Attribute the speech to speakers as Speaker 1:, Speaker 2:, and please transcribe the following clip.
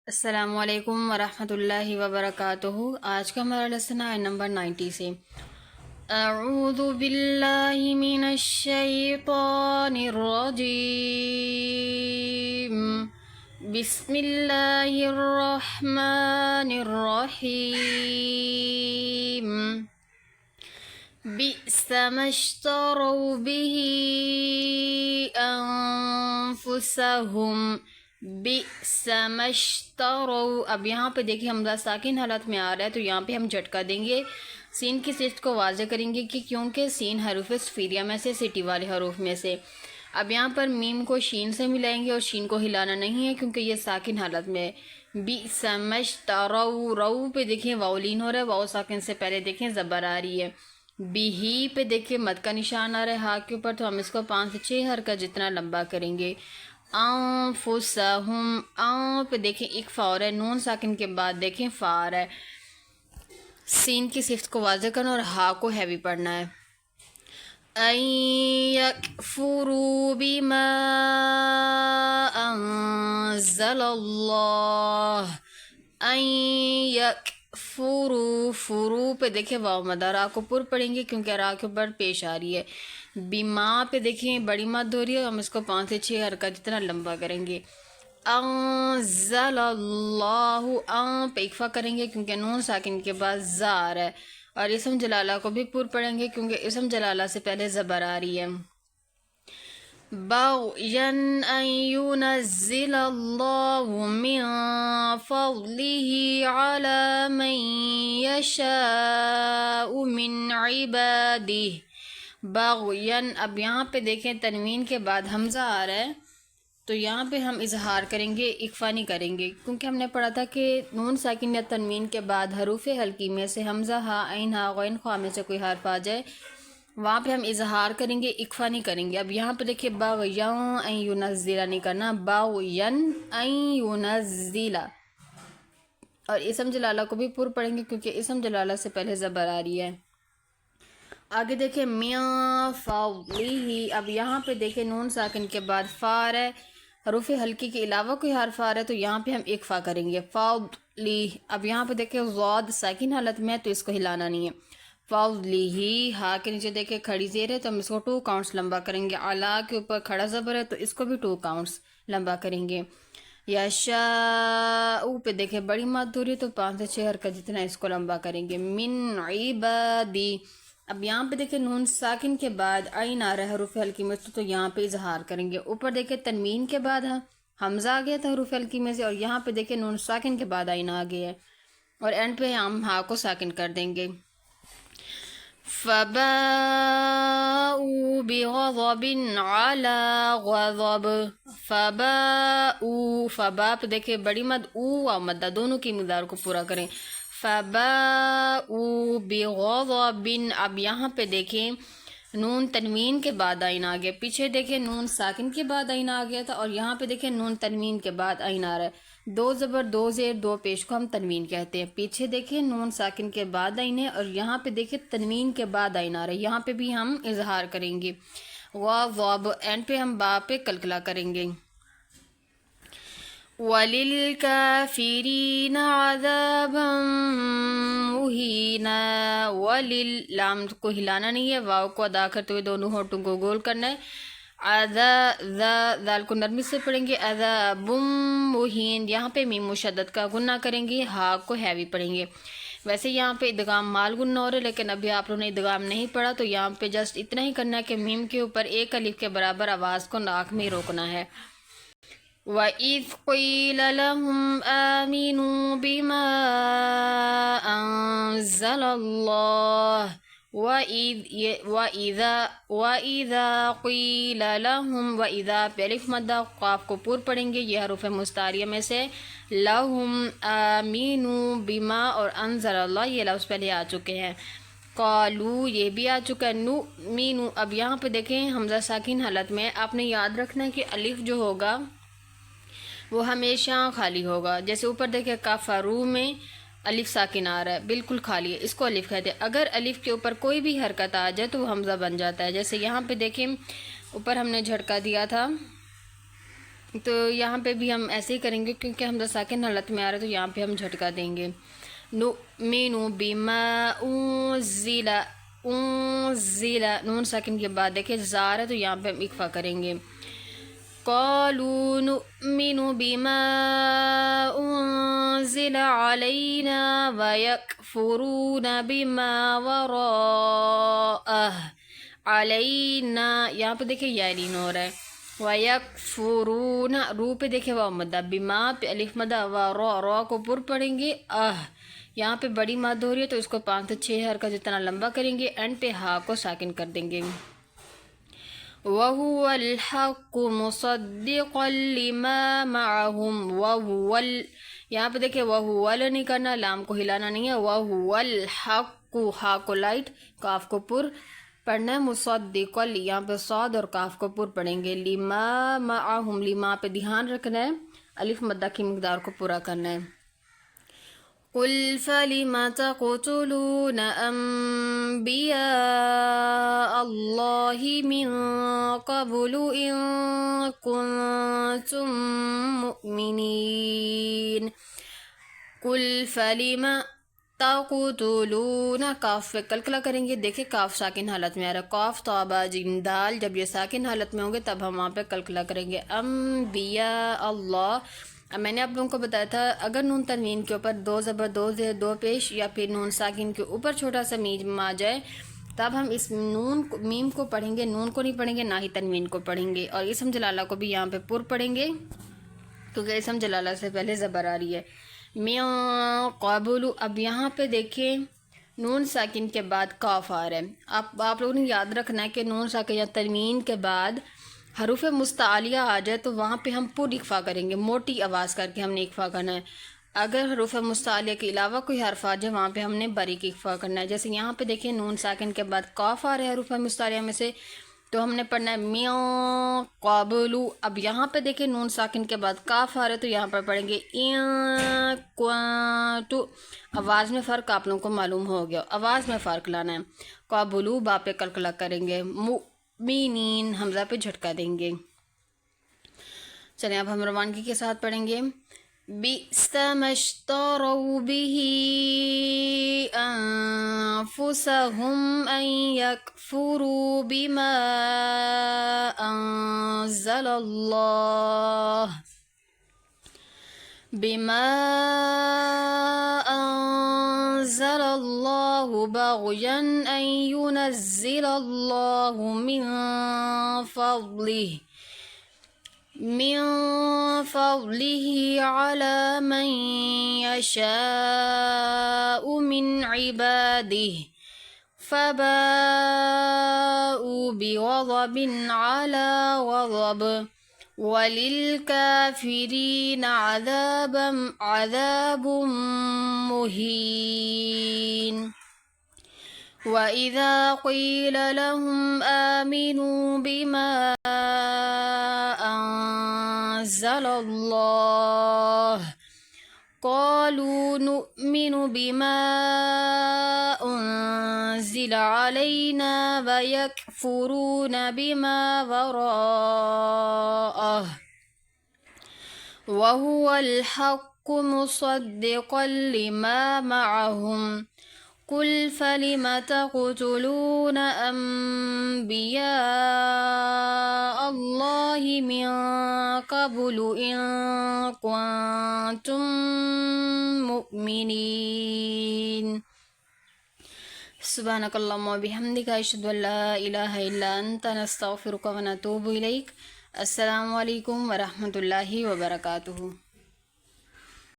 Speaker 1: السلام علیکم ورحمۃ اللہ وبرکاتہ۔ آج کا ہمارا لیسن ہے نمبر 90 سے۔ اعوذ باللہ من الشیطان الرجیم، بسم اللہ الرحمن الرحیم۔ بئس ما اشتروا به انفسهم، بئس ما اشتروا۔ اب یہاں پہ دیکھیں حمزہ ساکن حالت میں آ رہا ہے تو یہاں پہ ہم جھٹکا دیں گے، سین کی صفت کو واضح کریں گے کہ کیونکہ سین حروف صفیریہ میں سے، سٹی والے حروف میں سے۔ اب یہاں پر میم کو شین سے ملائیں گے اور شین کو ہلانا نہیں ہے کیونکہ یہ ساکن حالت میں ہے۔ بئس ما اشتروا، رو پہ دیکھیں واو لین ہو رہا ہے، واو ساکن سے پہلے دیکھیں زبر آ رہی ہے۔ بھی پہ دیکھیں مد کا نشان آ رہا ہے ہا کے اوپر، تو ہم اس کو 5 سے 6 حرکت جتنا لمبا کریں گے۔ انفسہم، پہ دیکھیں ایک فا اور ہے، نون ساکن کے بعد دیکھیں فا آ رہا ہے۔ سین کی صفت کو واضح کرنا اور ہا کو ہیوی پڑھنا ہے۔ ان یکفروا بما انزل اللہ، ان یکفروا، فرو پہ دیکھیں واو مدہ، را کو پر پڑھیں گے کیونکہ را کے اوپر پیش آ رہی ہے۔ بیما پہ دیکھیں بڑی مد ہو رہی ہے، ہم اس کو 5 سے 6 حرکت جتنا لمبا کریں گے۔ انزل اللہ، پہ اکفا کریں گے کیونکہ نون ساکن کے بعد زا آ رہا ہے، اور اسم جلالہ کو بھی پر پڑھیں گے کیونکہ اسم جلالہ سے پہلے زبر آ رہی ہے۔ بغیا ان ينزل اللہ من فضلہ علی من یشاء من عبادہ، بغیا۔ اب یہاں پہ دیکھیں تنوین کے بعد حمزہ آ رہا ہے تو یہاں پہ ہم اظہار کریں گے، اکفا نہیں کریں گے، کیونکہ ہم نے پڑھا تھا کہ نون ساکن یا تنوین کے بعد حروف حلقی میں سے حمزہ، ہا، عین، ہا، غین، خوا میں سے کوئی حرف آ جائے وہاں پہ ہم اظہار کریں گے، اکفا نہیں کریں گے۔ اب یہاں پہ دیکھیں باغیا ان ینزل نہیں کرنا، باغیا ان ینزل، اور اسم جلالہ کو بھی پر پڑھیں گے کیونکہ اسم جلالہ سے پہلے زبر آ رہی ہے۔ آگے دیکھیں میاں فضلہ، اب یہاں پہ دیکھیں نون ساکن کے بعد فا آ رہا ہے، حروف حلقی کے علاوہ کوئی حرف آ رہا ہے تو یہاں پہ ہم ایک فا کریں گے، فضلہ۔ اب یہاں پہ دیکھیں ضاد ساکن حالت میں ہے تو اس کو ہلانا نہیں ہے، فضلہ۔ ہا کے نیچے دیکھیں کھڑی زیر ہے تو ہم اس کو 2 کاؤنٹس لمبا کریں گے، علا کے اوپر کھڑا زبر ہے تو اس کو بھی 2 کاؤنٹس لمبا کریں گے۔ یشاء پہ دیکھیں بڑی مد ہو رہی ہے تو 5 سے 6 حرکت جتنا اس کو لمبا کریں گے، من عبادی۔ اب یہاں پہ دیکھیں نون ساکن کے بعد عین آ رہا ہے حروف حلقی میں تو یہاں پہ اظہار کریں گے۔ اوپر دیکھیں تنوین کے بعد حمزہ آ گیا تھا حروف حلقی میں سے، اور یہاں پہ دیکھیں نون ساکن کے بعد عین آ گیا ہے، اور اینڈ پہ ہم ہا کو ساکن کر دیں گے۔ فباؤوا بغضب على غضب، فباؤوا، فبا پہ دیکھیں بڑی مد، او اور مدہ دونوں کی مقدار کو پورا کریں، فباؤوا بغضب۔ اب یہاں پہ دیکھیں نون تنوین کے بعد عین آ گیا، پیچھے دیکھیں نون ساکن کے بعد عین آ گیا تھا، اور یہاں پہ دیکھیں نون تنوین کے بعد عین آ رہا ہے، 2 زبر 2 زیر 2 پیش کو ہم تنوین کہتے ہیں۔ پیچھے دیکھیں نون ساکن کے بعد عین ہے، اور یہاں پہ دیکھیں تنوین کے بعد عین آ رہا ہے، یہاں پہ بھی ہم اظہار کریں گے، غضب، اینڈ پہ ہم با پہ کلکلا کریں گے۔ وَلِلْكَافِرِينَ عَذَابًا مُهِينًا، لام کو ہلانا نہیں ہے، واو کو ادا کرتے ہوئے دونوں ہونٹوں کو گول کرنا ہے، ذال کو نرمی سے پڑھیں گے، عذاب مہین، یہاں پہ میم مشدد کا غنہ کریں گے، ہا کو ہیوی پڑھیں گے۔ ویسے یہاں پہ ادغام مال غنہ ہو رہا ہے، لیکن ابھی آپ لوگوں نے ادغام نہیں پڑھا تو یہاں پہ جسٹ اتنا ہی کرنا ہے کہ میم کے اوپر 1 الف کے برابر آواز کو ناک میں روکنا ہے۔ وَإِذْ قِيلَ لَهُمْ آمِنُوا بِمَا أَنزَلَ اللَّهُ، وَإِذَا قِيلَ لَهُمْ، وَإِذا پہ الف مدہ، قاف کو پر پڑھیں گے، یہ حروف مستعاریہ میں سے، لَهُمْ آمِنُوا بِمَا اور أَنزَلَ اللَّهُ یہ لفظ پہلے آ چکے ہیں، قالو یہ بھی آ چکا ہے، نُؤْمِنُ۔ اب یہاں پہ دیکھیں حمزہ ساکن حالت میں آپ نے یاد رکھنا ہے کہ الف جو ہوگا وہ ہمیشہ خالی ہوگا، جیسے اوپر دیکھیں کافرو میں الف ساکن آ رہا ہے، بالکل خالی ہے، اس کو الف کہتے ہیں۔ اگر الف کے اوپر کوئی بھی حرکت آ جائے تو وہ حمزہ بن جاتا ہے، جیسے یہاں پہ دیکھیں اوپر ہم نے جھٹکا دیا تھا تو یہاں پہ بھی ہم ایسے ہی کریں گے کیونکہ حمزہ ساکن حالت میں آ رہا ہے، تو یہاں پہ ہم جھٹکا دیں گے. نؤمن بما انزل، انزل نون ساکن کے بعد دیکھیں زار ہے تو یہاں پہ ہم اکفا کریں گے. قالوا نؤمن بما انزل علينا ويكفرون بما وراءه علینا، یہاں پہ دیکھیں یارین ہو رہا ہے. وَيَكْفُرُونَ رو پہ دیکھیں واو مدہ، بما پہ الف مدہ، را کو پر پڑھیں گے. یہاں پہ بڑی مد ہو رہی ہے تو اس کو 5 سے 6 حرکت جتنا لمبا کریں گے، اینڈ پہ ہا کو ساکن کر دیں گے. وَهُوَ الْحَقُّ مُصَدِّقًا لِمَا مَعَهُمْ وَهُوَ یہاں پہ دیکھیں وَهُوَ نہیں کرنا، لام کو ہلانا نہیں ہے. وَهُوَ الْحَقُّ ہا کو لائٹ، کاف کو پر پڑھنا ہے. مصدق یہاں پہ صاد اور کاف کو پر پڑھیں گے. لما معہم، لما پہ دھیان رکھنا ہے، الف مدہ کی مقدار کو پورا کرنا ہے. قل فلم تقتلون انبیاء اللہ من قبل ان کنتم مؤمنین. قل فلم تقتلون، کاف پہ کلکلا کریں گے. دیکھیں کاف ساکن حالت میں آ رہا ہے، کاف طابہ جیم دال جب یہ ساکن حالت میں ہوں گے تب ہم وہاں پہ کلکلا کریں گے. انبیاء اللہ. اب میں نے آپ لوگوں کو بتایا تھا اگر نون تنوین کے اوپر 2 زبر 2 زیر 2 پیش یا پھر نون ساکن کے اوپر چھوٹا سا میم آ جائے تب ہم اس نون میم کو پڑھیں گے، نون کو نہیں پڑھیں گے، نہ ہی تنوین کو پڑھیں گے. اور اسم جلالہ کو بھی یہاں پہ پر پڑھیں گے کیونکہ اسم جلالہ سے پہلے زبر آ رہی ہے. من قبل، اب یہاں پہ دیکھیں نون ساکن کے بعد کاف آ رہا ہے. آپ لوگوں نے یاد رکھنا ہے کہ نون ساکن یا تنوین کے بعد حروف مستعلیہ آ جائے تو وہاں پہ ہم پر اکفا کریں گے، موٹی آواز کر کے ہم نے اکفا کرنا ہے. اگر حروف مستعلیہ کے علاوہ کوئی حرف آ جائے وہاں پہ ہم نے باریک اکفا کرنا ہے. جیسے یہاں پہ دیکھیں نون ساکن کے بعد کاف آ رہا ہے حروف مستعلیہ میں سے تو ہم نے پڑھنا ہے من قبل. اب یہاں پہ دیکھیں نون ساکن کے بعد کاف آ رہا ہے تو یہاں پر پڑھیں گے ان کنت. آواز میں فرق آپ لوگوں کو معلوم ہو گیا، آواز میں فرق لانا ہے. قبل با پہ کلکلا کریں گے. مؤمنین حمزہ پہ جھٹکا دیں گے. چلیں اب ہم روانگی کے ساتھ پڑھیں گے. بئس ما اشتروا به انفسهم ان يكفروا بما انزل الله بغيا ان ينزل الله من فضله على من يشاء من عباده فباءوا بغضب على غضب وللكافرين عذاب مهين. وَإِذَا قِيلَ لَهُمْ آمِنُوا بِمَا أَنزَلَ اللَّهُ قَالُوا نُؤْمِنُ بِمَا أُنزِلَ عَلَيْنَا وَيَكْفُرُونَ بِمَا وَرَاءَهُ وَهُوَ الْحَقُّ مُصَدِّقًا لِمَا مَعَهُمْ. قل فلم تقتلون انبیاء اللہ من قبل ان کنتم مؤمنین. سبحانک اللہم وبحمدک اشہد ان لا الہ الا انت نستغفرک ونتوب الیک. السلام علیکم ورحمۃ اللہ وبرکاتہ.